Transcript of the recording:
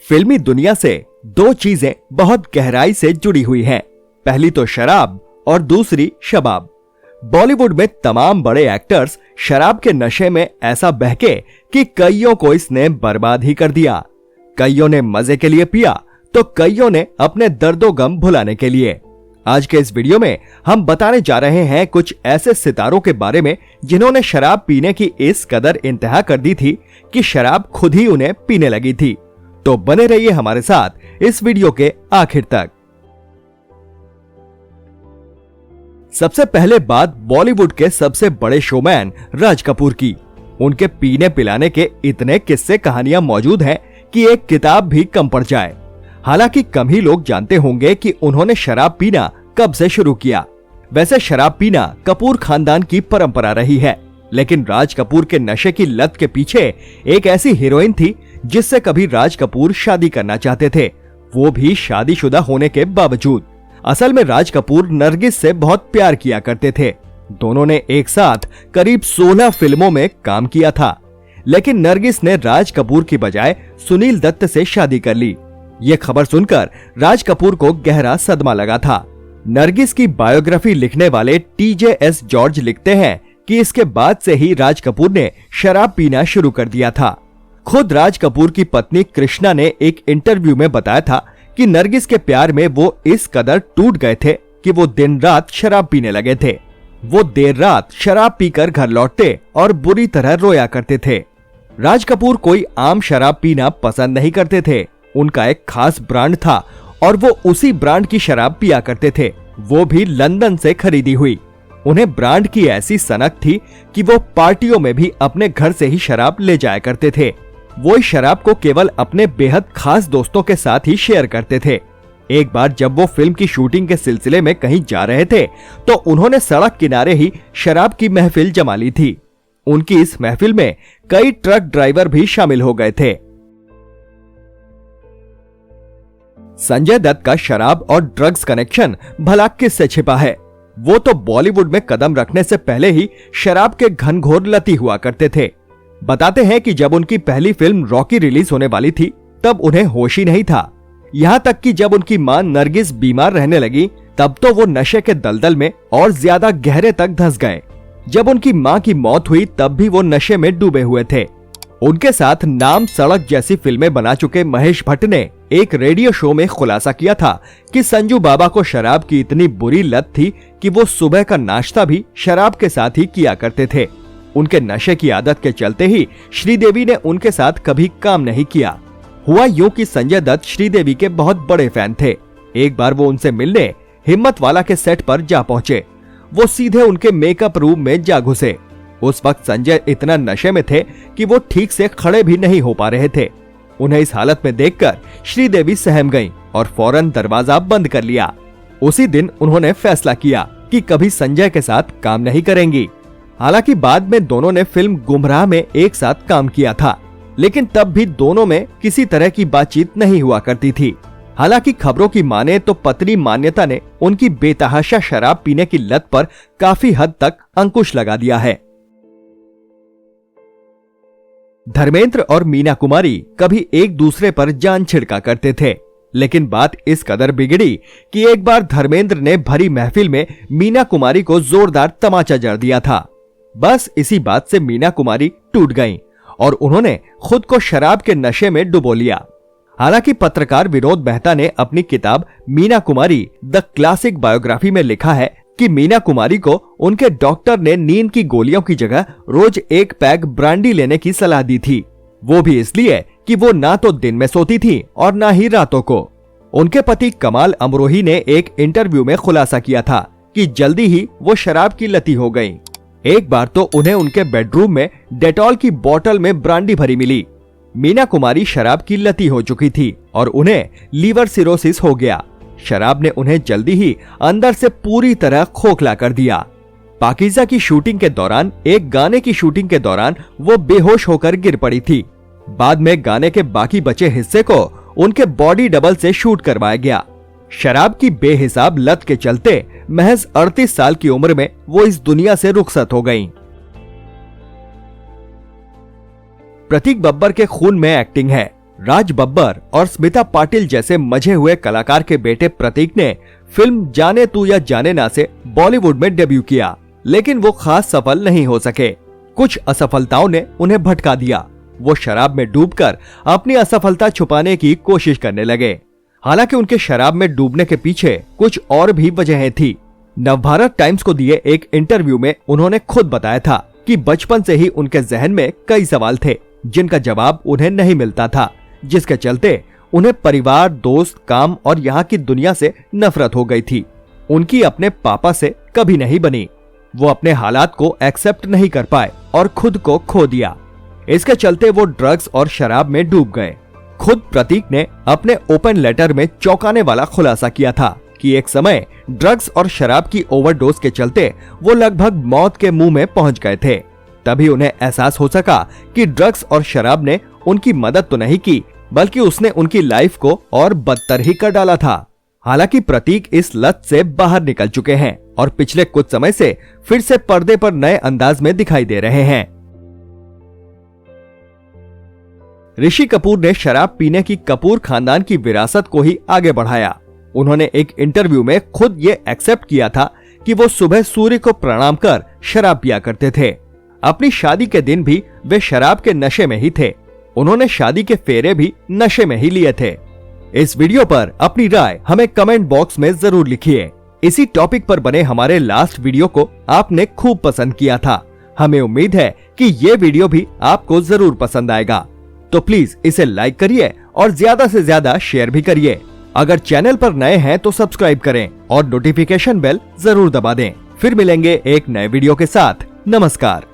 फिल्मी दुनिया से दो चीजें बहुत गहराई से जुड़ी हुई हैं। पहली तो शराब और दूसरी शबाब। बॉलीवुड में तमाम बड़े एक्टर्स शराब के नशे में ऐसा बहके कि कईयों को इसने बर्बाद ही कर दिया। कईयों ने मजे के लिए पिया तो कईयों ने अपने दर्दो गम भुलाने के लिए। आज के इस वीडियो में हम बताने जा रहे हैं कुछ ऐसे सितारों के बारे में जिन्होंने शराब पीने की इस कदर इंतहा कर दी थी कि शराब खुद ही उन्हें पीने लगी थी। तो बने रहिए हमारे साथ इस वीडियो के आखिर तक। सबसे पहले बात बॉलीवुड के सबसे बड़े शोमैन राज कपूर की। उनके पीने पिलाने के इतने किस्से कहानियां मौजूद हैं कि एक किताब भी कम पड़ जाए। हालांकि कम ही लोग जानते होंगे कि उन्होंने शराब पीना कब से शुरू किया। वैसे शराब पीना कपूर खानदान की परंपरा रही है, लेकिन राज कपूर के नशे की लत के पीछे एक ऐसी हीरोइन थी जिससे कभी राज कपूर शादी करना चाहते थे, वो भी शादीशुदा होने के बावजूद। असल में राज कपूर नरगिस से बहुत प्यार किया करते थे। दोनों ने एक साथ करीब 16 फिल्मों में काम किया था, लेकिन नरगिस ने राज कपूर की बजाय सुनील दत्त से शादी कर ली। ये खबर सुनकर राज कपूर को गहरा सदमा लगा था। नरगिस की बायोग्राफी लिखने वाले TJS जॉर्ज लिखते हैं कि इसके बाद से ही राज कपूर ने शराब पीना शुरू कर दिया था। खुद राज कपूर की पत्नी कृष्णा ने एक इंटरव्यू में बताया था कि नरगिस के प्यार में वो इस कदर टूट गए थे कि वो दिन रात शराब पीने लगे थे। वो देर रात शराब पीकर घर लौटते और बुरी तरह रोया करते थे। राज कपूर कोई आम शराब पीना पसंद नहीं करते थे। उनका एक खास ब्रांड था और वो उसी ब्रांड की शराब पिया करते थे, वो भी लंदन से खरीदी हुई। उन्हें ब्रांड की ऐसी सनक थी कि वो पार्टियों में भी अपने घर से ही शराब ले जाया करते थे। वो इस शराब को केवल अपने बेहद खास दोस्तों के साथ ही शेयर करते थे। एक बार जब वो फिल्म की शूटिंग के सिलसिले में कहीं जा रहे थे तो उन्होंने सड़क किनारे ही शराब की महफिल जमा ली थी। उनकी इस महफिल में कई ट्रक ड्राइवर भी शामिल हो गए थे। संजय दत्त का शराब और ड्रग्स कनेक्शन भला किससे छिपा है? वो तो बॉलीवुड में कदम रखने से पहले ही शराब के घनघोर लती हुआ करते थे। बताते हैं कि जब उनकी पहली फिल्म रॉकी रिलीज होने वाली थी तब उन्हें होश ही नहीं था। यहाँ तक कि जब उनकी मां नरगिस बीमार रहने लगी तब तो वो नशे के दलदल में और ज्यादा गहरे तक धंस गए। जब उनकी मां की मौत हुई तब भी वो नशे में डूबे हुए थे। उनके साथ नाम सड़क जैसी फिल्में बना चुके महेश भट्ट ने एक रेडियो शो में खुलासा किया था कि संजू बाबा को शराब की इतनी बुरी लत थी कि वो सुबह का नाश्ता भी शराब के साथ ही किया करते थे। उनके नशे की आदत के चलते ही श्रीदेवी ने उनके साथ कभी काम नहीं किया। हुआ यूं कि संजय दत्त श्रीदेवी के बहुत बड़े फैन थे। एक बार वो उनसे मिलने हिम्मत वाला के सेट पर जा पहुंचे। वो सीधे उनके मेकअप रूम में जा घुसे। उस वक्त संजय इतना नशे में थे कि वो ठीक से खड़े भी नहीं हो पा रहे थे। उन्हें इस हालत में देखकर श्रीदेवी सहम गईं और फौरन दरवाजा बंद कर लिया। उसी दिन उन्होंने फैसला किया कि कभी संजय के साथ काम नहीं करेंगी। हालांकि बाद में दोनों ने फिल्म गुमराह में एक साथ काम किया था, लेकिन तब भी दोनों में किसी तरह की बातचीत नहीं हुआ करती थी। हालांकि खबरों की माने तो पत्नी मान्यता ने उनकी बेतहाशा शराब पीने की लत पर काफी हद तक अंकुश लगा दिया है। धर्मेंद्र और मीना कुमारी कभी एक दूसरे पर जान छिड़का करते थे, लेकिन बात इस कदर बिगड़ी कि एक बार धर्मेंद्र ने भरी महफिल में मीना कुमारी को जोरदार तमाचा जड़ दिया था। बस इसी बात से मीना कुमारी टूट गईं और उन्होंने खुद को शराब के नशे में डुबो लिया। हालांकि पत्रकार विनोद मेहता ने अपनी किताब Meena Kumari the classic biography में लिखा है कि मीना कुमारी को उनके डॉक्टर ने नींद की गोलियों की जगह रोज एक पैक ब्रांडी लेने की सलाह दी थी, वो भी इसलिए कि वो ना तो दिन में सोती थी और ना ही रातों को। उनके पति कमाल अमरोही ने एक इंटरव्यू में खुलासा किया था कि जल्दी ही वो शराब की लती हो गईं। एक बार तो उन्हें उनके बेडरूम में डेटॉल की बोतल में ब्रांडी भरी मिली। मीना कुमारी शराब की लती हो चुकी थी और उन्हें लीवर सिरोसिस हो गया। शराब ने उन्हें जल्दी ही अंदर से पूरी तरह खोखला कर दिया। पाकीज़ा की शूटिंग के दौरान एक गाने की शूटिंग के दौरान वो बेहोश होकर गिर पड़ी थी। बाद में गाने के बाकी बचे हिस्से को उनके बॉडी डबल से शूट करवाया गया। शराब की बेहिसाब लत के चलते महज 38 साल की उम्र में वो इस दुनिया से रुखसत हो गईं। प्रतीक बब्बर के खून में एक्टिंग है, राज बब्बर और स्मिता पाटिल जैसे मजे हुए कलाकार के बेटे प्रतीक ने फिल्म जाने तू या जाने ना से बॉलीवुड में डेब्यू किया, लेकिन वो खास सफल नहीं हो सके। कुछ असफलताओं ने उन्हें भटका दिया। वो शराब में डूबकर अपनी असफलता छुपाने की कोशिश करने लगे। हालांकि उनके शराब में डूबने के पीछे कुछ और भी वजहें थी। नवभारत टाइम्स को दिए एक इंटरव्यू में उन्होंने खुद बताया था कि बचपन से ही उनके जहन में कई सवाल थे जिनका जवाब उन्हें नहीं मिलता था, जिसके चलते उन्हें परिवार, दोस्त, काम और यहाँ की दुनिया से नफरत हो गई थी। उनकी अपने पापा से कभी नहीं बनी। वो अपने हालात को एक्सेप्ट नहीं कर पाए और खुद को खो दिया। इसके चलते वो ड्रग्स और शराब में डूब गए। खुद प्रतीक ने अपने ओपन लेटर में चौंकाने वाला खुलासा किया था कि एक समय ड्रग्स और शराब की ओवरडोज के चलते वो लगभग मौत के मुंह में पहुंच गए थे। तभी उन्हें एहसास हो सका कि ड्रग्स और शराब ने उनकी मदद तो नहीं की, बल्कि उसने उनकी लाइफ को और बदतर ही कर डाला था। हालांकि प्रतीक इस लत से बाहर निकल चुके हैं और पिछले कुछ समय से फिर से पर्दे पर नए अंदाज में दिखाई दे रहे हैं। ऋषि कपूर ने शराब पीने की कपूर खानदान की विरासत को ही आगे बढ़ाया। उन्होंने एक इंटरव्यू में खुद ये एक्सेप्ट किया था कि वो सुबह सूर्य को प्रणाम कर शराब पिया करते थे। अपनी शादी के दिन भी वे शराब के नशे में ही थे। उन्होंने शादी के फेरे भी नशे में ही लिए थे। इस वीडियो पर अपनी राय हमें कमेंट बॉक्स में जरूर लिखिए। इसी टॉपिक पर बने हमारे लास्ट वीडियो को आपने खूब पसंद किया था। हमें उम्मीद है कि ये वीडियो भी आपको जरूर पसंद आएगा, तो प्लीज इसे लाइक करिए और ज्यादा से ज्यादा शेयर भी करिए। अगर चैनल पर नए हैं तो सब्सक्राइब करें और नोटिफिकेशन बेल जरूर दबा दें। फिर मिलेंगे एक नए वीडियो के साथ। नमस्कार।